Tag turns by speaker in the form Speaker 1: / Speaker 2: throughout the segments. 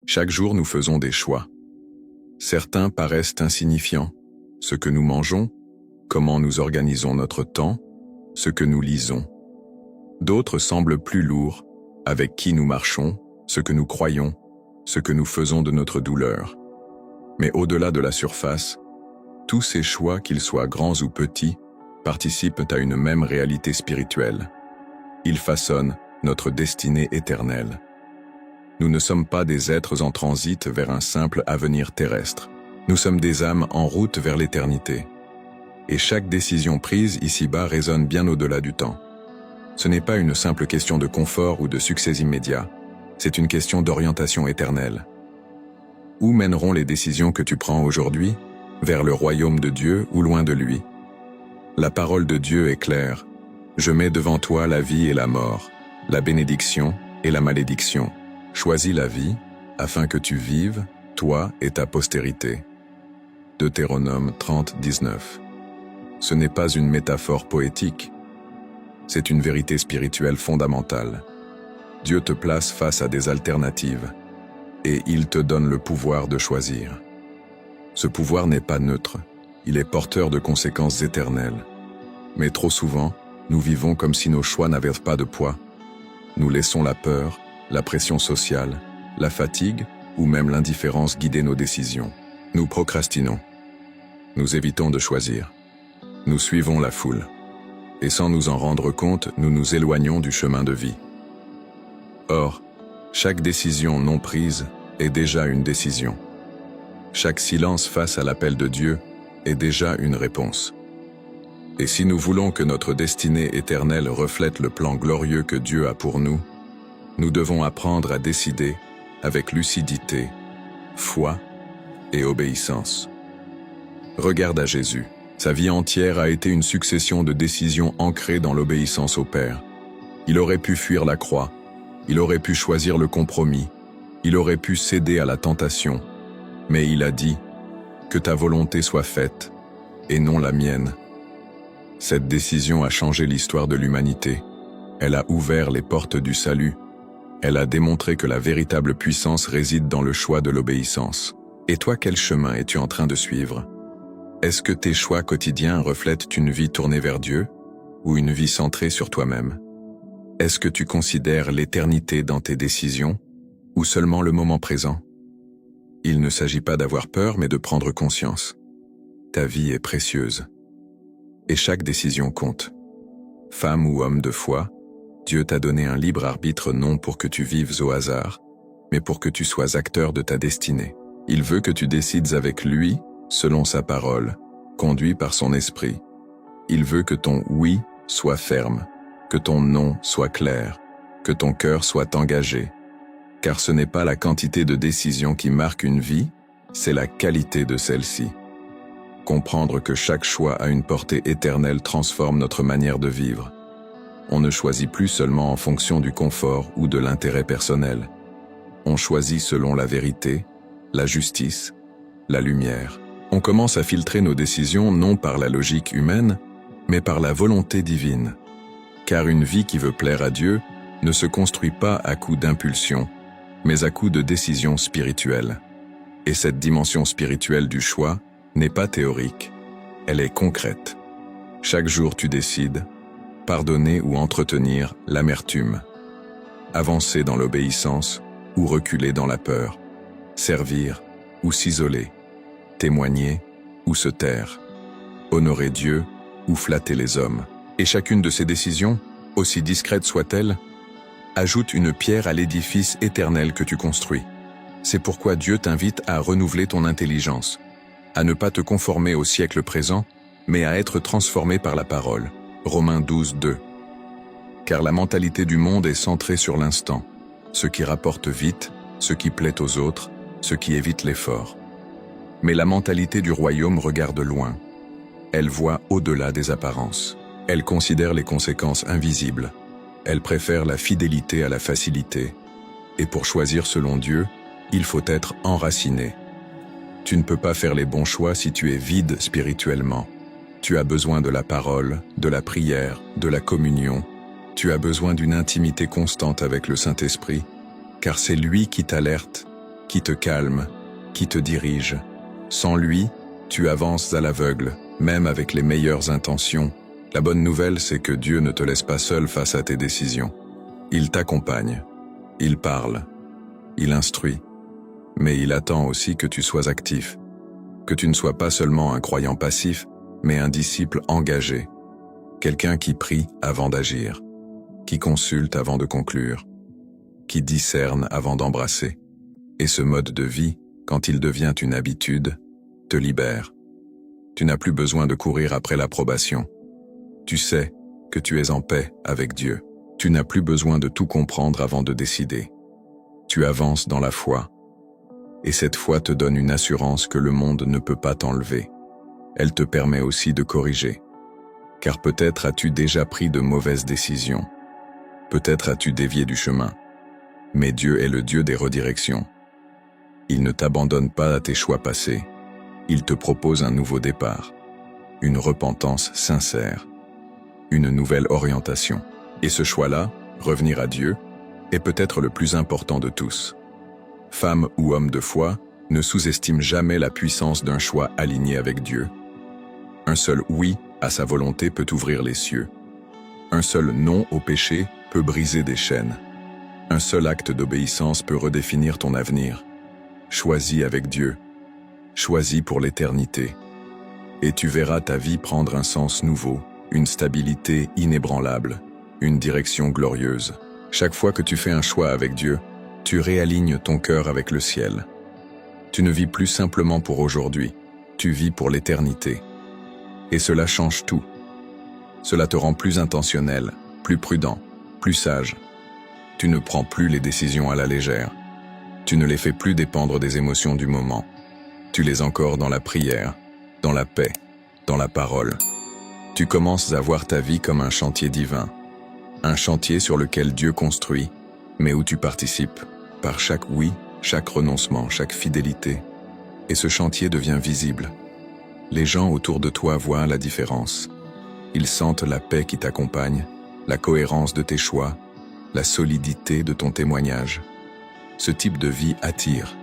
Speaker 1: Chaque jour, nous faisons des choix. Certains paraissent insignifiants. Ce que nous mangeons, comment nous organisons notre temps, ce que nous lisons. D'autres semblent plus lourds, avec qui nous marchons, ce que nous croyons, ce que nous faisons de notre douleur. Mais au-delà de la surface, tous ces choix, qu'ils soient grands ou petits, participent à une même réalité spirituelle. Ils façonnent notre destinée éternelle. Nous ne sommes pas des êtres en transit vers un simple avenir terrestre. Nous sommes des âmes en route vers l'éternité. Et chaque décision prise ici-bas résonne bien au-delà du temps. Ce n'est pas une simple question de confort ou de succès immédiat, c'est une question d'orientation éternelle. Où mèneront les décisions que tu prends aujourd'hui? Vers le royaume de Dieu ou loin de lui? La parole de Dieu est claire. Je mets devant toi la vie et la mort, la bénédiction et la malédiction. Choisis la vie, afin que tu vives, toi et ta postérité. Deutéronome 30, 19. Ce n'est pas une métaphore poétique. C'est une vérité spirituelle fondamentale. Dieu te place face à des alternatives, et il te donne le pouvoir de choisir. Ce pouvoir n'est pas neutre, il est porteur de conséquences éternelles. Mais trop souvent, nous vivons comme si nos choix n'avaient pas de poids. Nous laissons la peur, la pression sociale, la fatigue ou même l'indifférence guider nos décisions. Nous procrastinons. Nous évitons de choisir. Nous suivons la foule. Et sans nous en rendre compte, nous nous éloignons du chemin de vie. Or, chaque décision non prise est déjà une décision. Chaque silence face à l'appel de Dieu est déjà une réponse. Et si nous voulons que notre destinée éternelle reflète le plan glorieux que Dieu a pour nous, nous devons apprendre à décider avec lucidité, foi et obéissance. Regarde à Jésus. Sa vie entière a été une succession de décisions ancrées dans l'obéissance au Père. Il aurait pu fuir la croix, il aurait pu choisir le compromis, il aurait pu céder à la tentation, mais il a dit « Que ta volonté soit faite, et non la mienne ». Cette décision a changé l'histoire de l'humanité. Elle a ouvert les portes du salut. Elle a démontré que la véritable puissance réside dans le choix de l'obéissance. Et toi, quel chemin es-tu en train de suivre? Est-ce que tes choix quotidiens reflètent une vie tournée vers Dieu ou une vie centrée sur toi-même? Est-ce que tu considères l'éternité dans tes décisions ou seulement le moment présent? Il ne s'agit pas d'avoir peur, mais de prendre conscience. Ta vie est précieuse. Et chaque décision compte. Femme ou homme de foi, Dieu t'a donné un libre arbitre non pour que tu vives au hasard, mais pour que tu sois acteur de ta destinée. Il veut que tu décides avec lui, selon sa parole, conduit par son esprit. Il veut que ton oui soit ferme, que ton non soit clair, que ton cœur soit engagé. Car ce n'est pas la quantité de décisions qui marque une vie, c'est la qualité de celle-ci. Comprendre que chaque choix a une portée éternelle transforme notre manière de vivre. On ne choisit plus seulement en fonction du confort ou de l'intérêt personnel. On choisit selon la vérité, la justice, la lumière. On commence à filtrer nos décisions non par la logique humaine, mais par la volonté divine. Car une vie qui veut plaire à Dieu ne se construit pas à coup d'impulsion, mais à coup de décisions spirituelles. Et cette dimension spirituelle du choix n'est pas théorique, elle est concrète. Chaque jour tu décides, pardonner ou entretenir l'amertume, avancer dans l'obéissance ou reculer dans la peur, servir ou s'isoler, témoigner ou se taire, honorer Dieu ou flatter les hommes. Et chacune de ces décisions, aussi discrète soit-elle, ajoute une pierre à l'édifice éternel que tu construis. C'est pourquoi Dieu t'invite à renouveler ton intelligence, à ne pas te conformer au siècle présent, mais à être transformé par la parole. Romains 12, 2. Car la mentalité du monde est centrée sur l'instant, ce qui rapporte vite, ce qui plaît aux autres, ce qui évite l'effort. Mais la mentalité du royaume regarde loin. Elle voit au-delà des apparences. Elle considère les conséquences invisibles. Elle préfère la fidélité à la facilité. Et pour choisir selon Dieu, il faut être enraciné. Tu ne peux pas faire les bons choix si tu es vide spirituellement. Tu as besoin de la parole, de la prière, de la communion. Tu as besoin d'une intimité constante avec le Saint-Esprit, car c'est lui qui t'alerte, qui te calme, qui te dirige. Sans lui, tu avances à l'aveugle, même avec les meilleures intentions. La bonne nouvelle, c'est que Dieu ne te laisse pas seul face à tes décisions. Il t'accompagne, il parle, il instruit, mais il attend aussi que tu sois actif, que tu ne sois pas seulement un croyant passif, mais un disciple engagé, quelqu'un qui prie avant d'agir, qui consulte avant de conclure, qui discerne avant d'embrasser. Et ce mode de vie, quand il devient une habitude, te libère. Tu n'as plus besoin de courir après l'approbation. Tu sais que tu es en paix avec Dieu. Tu n'as plus besoin de tout comprendre avant de décider. Tu avances dans la foi. Et cette foi te donne une assurance que le monde ne peut pas t'enlever. Elle te permet aussi de corriger. Car peut-être as-tu déjà pris de mauvaises décisions. Peut-être as-tu dévié du chemin. Mais Dieu est le Dieu des redirections. Il ne t'abandonne pas à tes choix passés. Il te propose un nouveau départ, une repentance sincère, une nouvelle orientation. Et ce choix-là, revenir à Dieu, est peut-être le plus important de tous. Femme ou homme de foi, ne sous-estime jamais la puissance d'un choix aligné avec Dieu. Un seul oui à sa volonté peut ouvrir les cieux. Un seul non au péché peut briser des chaînes. Un seul acte d'obéissance peut redéfinir ton avenir. Choisis avec Dieu. Choisis pour l'éternité. Et tu verras ta vie prendre un sens nouveau, une stabilité inébranlable, une direction glorieuse. Chaque fois que tu fais un choix avec Dieu, tu réalignes ton cœur avec le ciel. Tu ne vis plus simplement pour aujourd'hui, tu vis pour l'éternité. Et cela change tout. Cela te rend plus intentionnel, plus prudent, plus sage. Tu ne prends plus les décisions à la légère. Tu ne les fais plus dépendre des émotions du moment. Tu les ancores dans la prière, dans la paix, dans la parole. Tu commences à voir ta vie comme un chantier divin. Un chantier sur lequel Dieu construit, mais où tu participes, par chaque oui, chaque renoncement, chaque fidélité. Et ce chantier devient visible. Les gens autour de toi voient la différence. Ils sentent la paix qui t'accompagne, la cohérence de tes choix, la solidité de ton témoignage. Ce type de vie attire,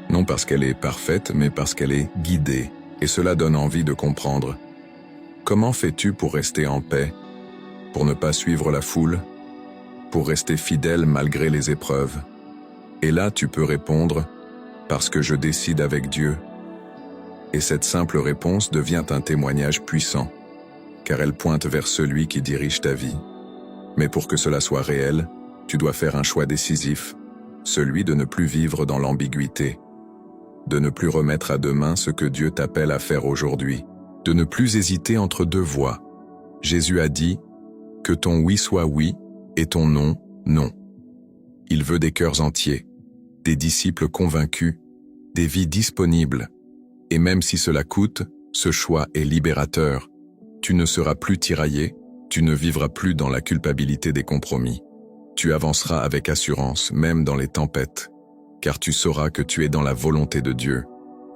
Speaker 1: non parce qu'elle est parfaite, mais parce qu'elle est guidée, et cela donne envie de comprendre. Comment fais-tu pour rester en paix, pour ne pas suivre la foule, pour rester fidèle malgré les épreuves? Et là, tu peux répondre, parce que je décide avec Dieu. Et cette simple réponse devient un témoignage puissant, car elle pointe vers celui qui dirige ta vie. Mais pour que cela soit réel, tu dois faire un choix décisif, celui de ne plus vivre dans l'ambiguïté, de ne plus remettre à demain ce que Dieu t'appelle à faire aujourd'hui, de ne plus hésiter entre deux voies. Jésus a dit que ton oui soit oui et ton non, non. Il veut des cœurs entiers, des disciples convaincus, des vies disponibles. Et même si cela coûte, ce choix est libérateur. Tu ne seras plus tiraillé, tu ne vivras plus dans la culpabilité des compromis. Tu avanceras avec assurance, même dans les tempêtes, car tu sauras que tu es dans la volonté de Dieu,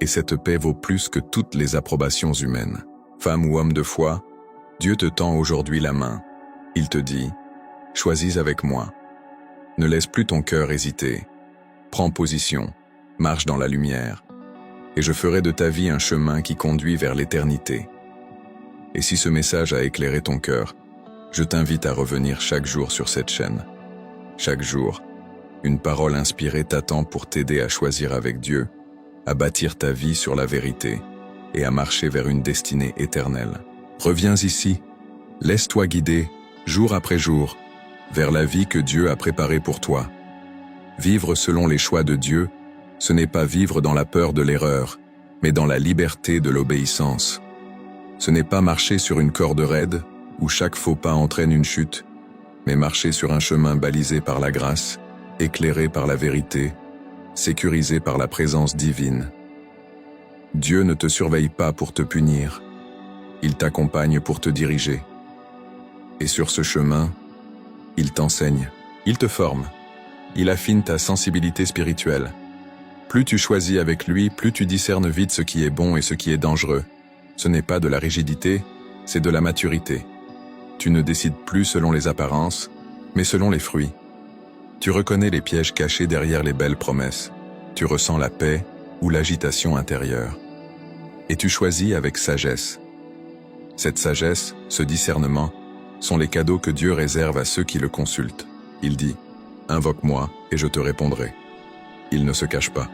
Speaker 1: et cette paix vaut plus que toutes les approbations humaines. Femme ou homme de foi, Dieu te tend aujourd'hui la main. Il te dit, « Choisis avec moi. Ne laisse plus ton cœur hésiter. Prends position, marche dans la lumière, et je ferai de ta vie un chemin qui conduit vers l'éternité. » Et si ce message a éclairé ton cœur, je t'invite à revenir chaque jour sur cette chaîne. Chaque jour, une parole inspirée t'attend pour t'aider à choisir avec Dieu, à bâtir ta vie sur la vérité et à marcher vers une destinée éternelle. Reviens ici, laisse-toi guider, jour après jour, vers la vie que Dieu a préparée pour toi. Vivre selon les choix de Dieu, ce n'est pas vivre dans la peur de l'erreur, mais dans la liberté de l'obéissance. Ce n'est pas marcher sur une corde raide, où chaque faux pas entraîne une chute, mais marcher sur un chemin balisé par la grâce, éclairé par la vérité, sécurisé par la présence divine. Dieu ne te surveille pas pour te punir, il t'accompagne pour te diriger. Et sur ce chemin, il t'enseigne, il te forme, il affine ta sensibilité spirituelle. Plus tu choisis avec lui, plus tu discernes vite ce qui est bon et ce qui est dangereux. Ce n'est pas de la rigidité, c'est de la maturité. Tu ne décides plus selon les apparences, mais selon les fruits. Tu reconnais les pièges cachés derrière les belles promesses. Tu ressens la paix ou l'agitation intérieure. Et tu choisis avec sagesse. Cette sagesse, ce discernement, sont les cadeaux que Dieu réserve à ceux qui le consultent. Il dit « Invoque-moi et je te répondrai ». Il ne se cache pas.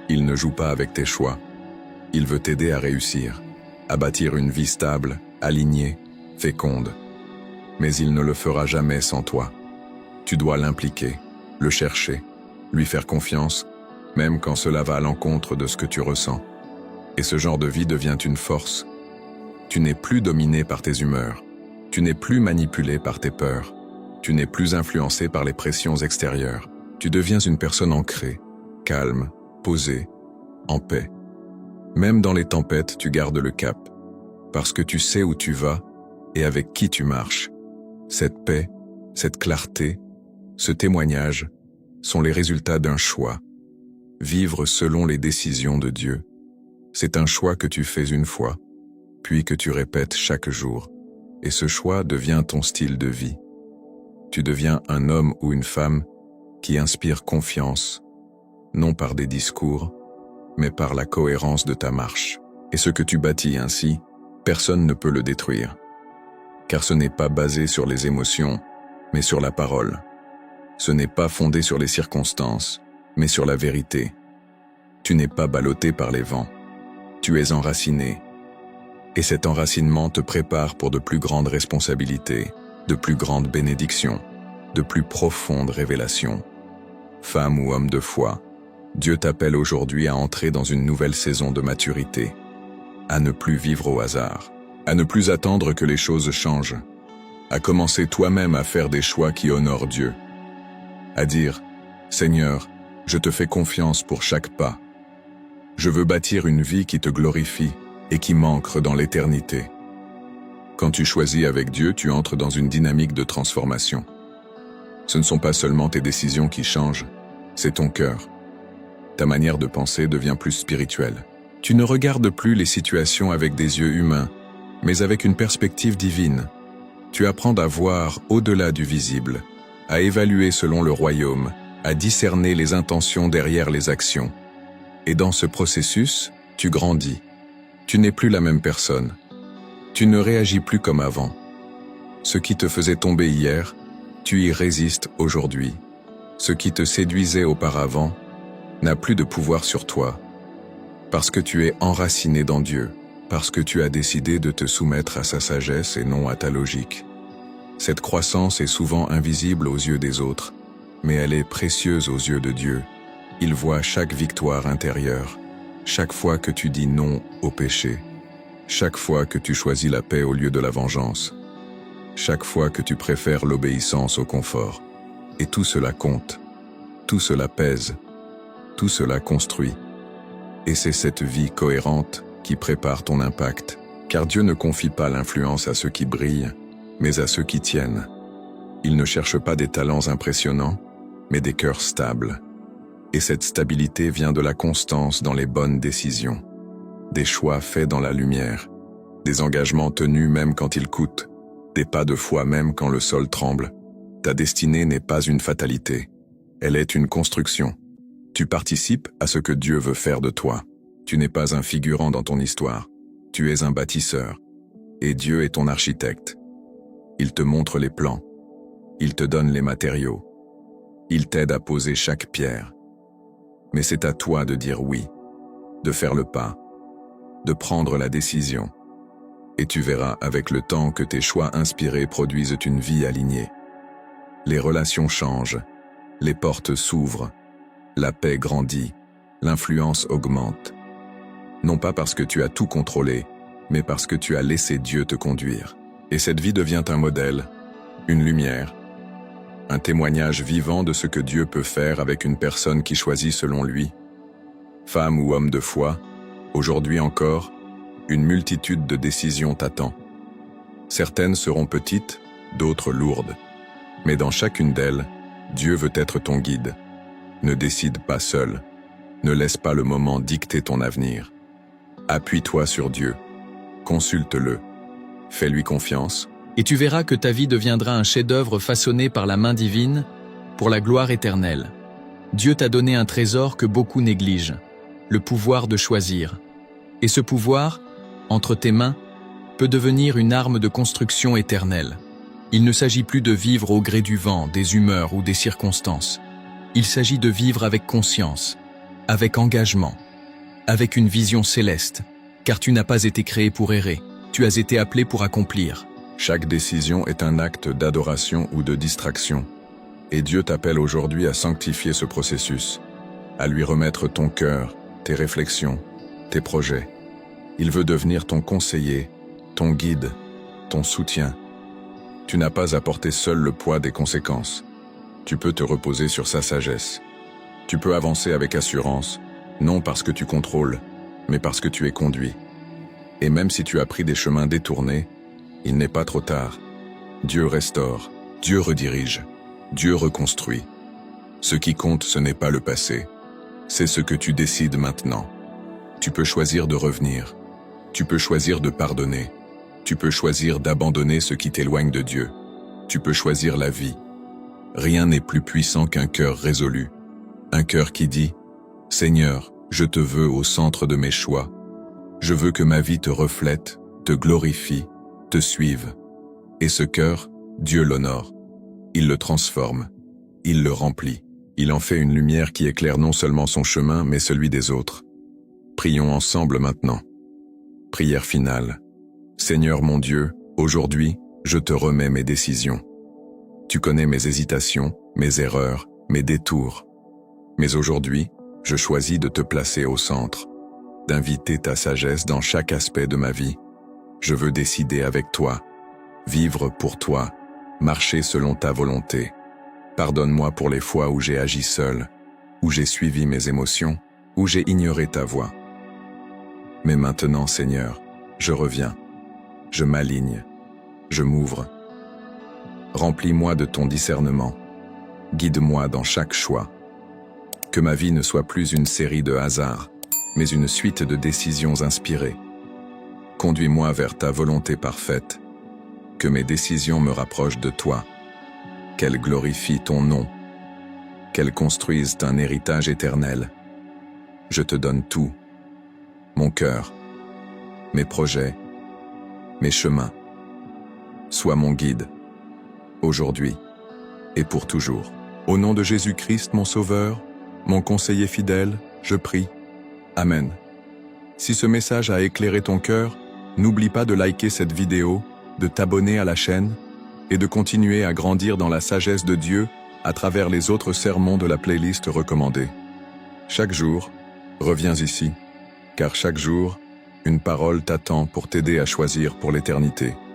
Speaker 1: Il ne joue pas avec tes choix. Il veut t'aider à réussir, à bâtir une vie stable, alignée, féconde. Mais il ne le fera jamais sans toi. Tu dois l'impliquer, le chercher, lui faire confiance, même quand cela va à l'encontre de ce que tu ressens. Et ce genre de vie devient une force. Tu n'es plus dominé par tes humeurs. Tu n'es plus manipulé par tes peurs. Tu n'es plus influencé par les pressions extérieures. Tu deviens une personne ancrée, calme, posée, en paix. Même dans les tempêtes, tu gardes le cap, parce que tu sais où tu vas et avec qui tu marches. Cette paix, cette clarté, ce témoignage sont les résultats d'un choix. Vivre selon les décisions de Dieu. C'est un choix que tu fais une fois, puis que tu répètes chaque jour, et ce choix devient ton style de vie. Tu deviens un homme ou une femme qui inspire confiance, non par des discours, mais par la cohérence de ta marche. Et ce que tu bâtis ainsi, personne ne peut le détruire. Car ce n'est pas basé sur les émotions, mais sur la parole. Ce n'est pas fondé sur les circonstances, mais sur la vérité. Tu n'es pas ballotté par les vents. Tu es enraciné. Et cet enracinement te prépare pour de plus grandes responsabilités, de plus grandes bénédictions, de plus profondes révélations. Femme ou homme de foi, Dieu t'appelle aujourd'hui à entrer dans une nouvelle saison de maturité, à ne plus vivre au hasard, à ne plus attendre que les choses changent, à commencer toi-même à faire des choix qui honorent Dieu, à dire « Seigneur, je te fais confiance pour chaque pas. Je veux bâtir une vie qui te glorifie et qui m'ancre dans l'éternité. » Quand tu choisis avec Dieu, tu entres dans une dynamique de transformation. Ce ne sont pas seulement tes décisions qui changent, c'est ton cœur. Ta manière de penser devient plus spirituelle. Tu ne regardes plus les situations avec des yeux humains, mais avec une perspective divine. Tu apprends à voir au-delà du visible, à évaluer selon le royaume, à discerner les intentions derrière les actions. Et dans ce processus, tu grandis. Tu n'es plus la même personne. Tu ne réagis plus comme avant. Ce qui te faisait tomber hier, tu y résistes aujourd'hui. Ce qui te séduisait auparavant n'a plus de pouvoir sur toi. Parce que tu es enraciné dans Dieu, parce que tu as décidé de te soumettre à sa sagesse et non à ta logique. Cette croissance est souvent invisible aux yeux des autres, mais elle est précieuse aux yeux de Dieu. Il voit chaque victoire intérieure, chaque fois que tu dis non au péché, chaque fois que tu choisis la paix au lieu de la vengeance, chaque fois que tu préfères l'obéissance au confort. Et tout cela compte, tout cela pèse, tout cela construit. Et c'est cette vie cohérente qui prépare ton impact, car Dieu ne confie pas l'influence à ceux qui brillent, mais à ceux qui tiennent. Il ne cherche pas des talents impressionnants, mais des cœurs stables. Et cette stabilité vient de la constance dans les bonnes décisions, des choix faits dans la lumière, des engagements tenus même quand ils coûtent, des pas de foi même quand le sol tremble. Ta destinée n'est pas une fatalité, elle est une construction. Tu participes à ce que Dieu veut faire de toi. Tu n'es pas un figurant dans ton histoire, tu es un bâtisseur, et Dieu est ton architecte. Il te montre les plans, il te donne les matériaux, il t'aide à poser chaque pierre. Mais c'est à toi de dire oui, de faire le pas, de prendre la décision. Et tu verras avec le temps que tes choix inspirés produisent une vie alignée. Les relations changent, les portes s'ouvrent, la paix grandit, l'influence augmente. Non pas parce que tu as tout contrôlé, mais parce que tu as laissé Dieu te conduire. Et cette vie devient un modèle, une lumière, un témoignage vivant de ce que Dieu peut faire avec une personne qui choisit selon lui. Femme ou homme de foi, aujourd'hui encore, une multitude de décisions t'attend. Certaines seront petites, d'autres lourdes. Mais dans chacune d'elles, Dieu veut être ton guide. Ne décide pas seul. Ne laisse pas le moment dicter ton avenir. Appuie-toi sur Dieu. Consulte-le. Fais-lui confiance.
Speaker 2: Et tu verras que ta vie deviendra un chef-d'œuvre façonné par la main divine pour la gloire éternelle. Dieu t'a donné un trésor que beaucoup négligent, le pouvoir de choisir. Et ce pouvoir, entre tes mains, peut devenir une arme de construction éternelle. Il ne s'agit plus de vivre au gré du vent, des humeurs ou des circonstances. Il s'agit de vivre avec conscience, avec engagement, avec une vision céleste, car tu n'as pas été créé pour errer, tu as été appelé pour accomplir.
Speaker 1: Chaque décision est un acte d'adoration ou de distraction. Et Dieu t'appelle aujourd'hui à sanctifier ce processus, à lui remettre ton cœur, tes réflexions, tes projets. Il veut devenir ton conseiller, ton guide, ton soutien. Tu n'as pas à porter seul le poids des conséquences. Tu peux te reposer sur sa sagesse. Tu peux avancer avec assurance, non parce que tu contrôles, mais parce que tu es conduit. Et même si tu as pris des chemins détournés, il n'est pas trop tard. Dieu restaure, Dieu redirige, Dieu reconstruit. Ce qui compte, ce n'est pas le passé, c'est ce que tu décides maintenant. Tu peux choisir de revenir, tu peux choisir de pardonner, tu peux choisir d'abandonner ce qui t'éloigne de Dieu, tu peux choisir la vie. Rien n'est plus puissant qu'un cœur résolu, un cœur qui dit « Seigneur, je te veux au centre de mes choix. Je veux que ma vie te reflète, te glorifie, te suive. » Et ce cœur, Dieu l'honore. Il le transforme, il le remplit. Il en fait une lumière qui éclaire non seulement son chemin, mais celui des autres. Prions ensemble maintenant. Prière finale. Seigneur mon Dieu, aujourd'hui, je te remets mes décisions. Tu connais mes hésitations, mes erreurs, mes détours. Mais aujourd'hui, je choisis de te placer au centre, d'inviter ta sagesse dans chaque aspect de ma vie. Je veux décider avec toi, vivre pour toi, marcher selon ta volonté. Pardonne-moi pour les fois où j'ai agi seul, où j'ai suivi mes émotions, où j'ai ignoré ta voix. Mais maintenant, Seigneur, je reviens, je m'aligne, je m'ouvre. Remplis-moi de ton discernement, guide-moi dans chaque choix. Que ma vie ne soit plus une série de hasards, mais une suite de décisions inspirées. Conduis-moi vers ta volonté parfaite, que mes décisions me rapprochent de toi, qu'elles glorifient ton nom, qu'elles construisent un héritage éternel. Je te donne tout, mon cœur, mes projets, mes chemins. Sois mon guide, aujourd'hui et pour toujours. Au nom de Jésus-Christ, mon Sauveur, mon conseiller fidèle, je prie. Amen. Si ce message a éclairé ton cœur, n'oublie pas de liker cette vidéo, de t'abonner à la chaîne et de continuer à grandir dans la sagesse de Dieu à travers les autres sermons de la playlist recommandée. Chaque jour, reviens ici, car chaque jour, une parole t'attend pour t'aider à choisir pour l'éternité.